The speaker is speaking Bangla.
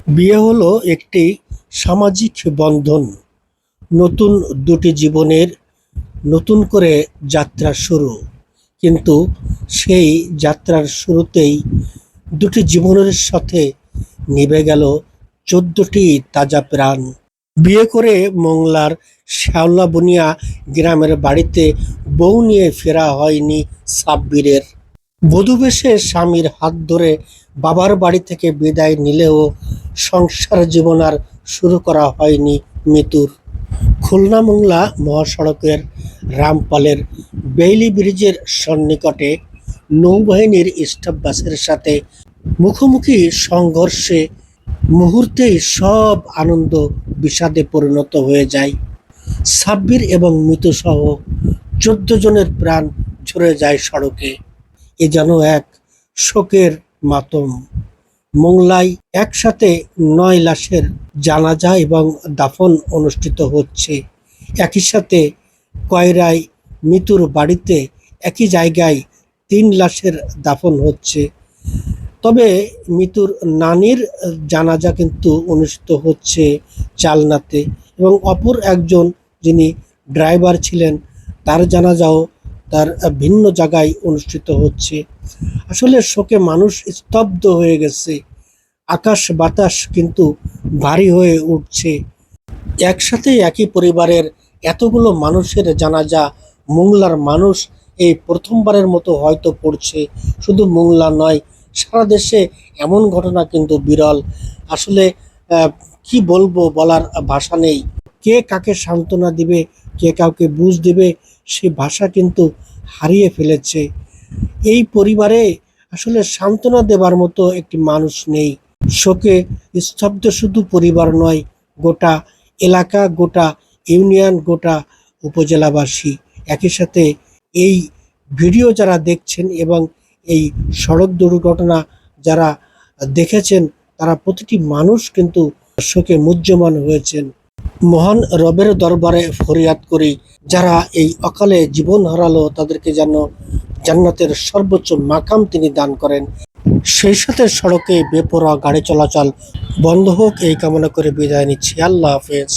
বিয়ে হলো একটি সামাজিক বন্ধন। নতুন দুটি জীবনের নতুন করে যাত্রা শুরু। কিন্তু সেই যাত্রার শুরুতেই দুটি জীবনের সাথে নিভে গেল ১৪টি তাজা প্রাণ। বিয়ে করে মোংলার শ্যাওলাবনিয়া গ্রামের বাড়িতে বউ নিয়ে ফেরা হয়নি সাব্বিরের। বধূবেশে স্বামীর হাত ধরে বাবার বাড়ি থেকে বিদায় নিলেও সংসার জীবন আর শুরু করা হয়নি মিতুর। খুলনা মোংলা মহাসড়কের রামপালের বেইলি ব্রিজের সন্নিকটে নৌবাহিনীর স্টাফ বাসের সাথে মুখোমুখি সংঘর্ষে মুহূর্তেই সব আনন্দ বিষাদে পরিণত হয়ে যায়। সাব্বির এবং মিতু সহ ১৪ জনের প্রাণ ঝরে যায় সড়কে। এ যেন এক শোকের মাতম। মোংলায় একসাথে ৯ লাশের জানাজা এবং দাফন অনুষ্ঠিত হচ্ছে। একই সাথে কয়রায় মিতুর বাড়িতে একই জায়গায় ৩ লাশের দাফন হচ্ছে। তবে মিতুর নানির জানাজা কিন্তু অনুষ্ঠিত হচ্ছে চালনাতে, এবং অপর একজন যিনি ড্রাইভার ছিলেন তার জানাজাও তার ভিন্ন জায়গায় অনুষ্ঠিত হচ্ছে। আসলে শোকে মানুষ স্তব্ধ হয়ে গেছে। আকাশ বাতাস কিন্তু ভারী হয়ে উঠছে। একসাথে একই পরিবারের এতগুলো মানুষের জানাজা মোংলার মানুষ এই প্রথমবারের মতো হয়তো পড়ছে। শুধু মোংলা নয়, সারা দেশে এমন ঘটনা কিন্তু বিরল। আসলে কি বলবো, বলার ভাষা নেই। কে কাকে সান্ত্বনা দিবে, কে কাউকে বুঝ দিবে, সে ভাষা কিন্তু হারিয়ে ফেলেছে। এই পরিবারে আসলে সান্ত্বনা দেবার মতো একটি মানুষ নেই। শোকে স্তব্ধ শুধু পরিবার নয়, গোটা এলাকা, গোটা ইউনিয়ন, গোটা উপজেলাবাসী। একই সাথে এই ভিডিও যারা দেখছেন এবং এই সড়ক দুর্ঘটনা যারা দেখেছেন, তারা প্রতিটি মানুষ কিন্তু শোকে মুহ্যমান হয়েছেন। মহান রবের দরবারে ফরিয়াদ করি, যারা এই অকালে জীবন হারালো তাদেরকে যেন জান্নাতের সর্বোচ্চ মাকাম তিনি দান করেন। সেই সাথে সড়কে বেপরোয়া গাড়ি চলাচল বন্ধ হোক, এই কামনা করে বিদায় নিচ্ছি। আল্লাহ হাফেজ।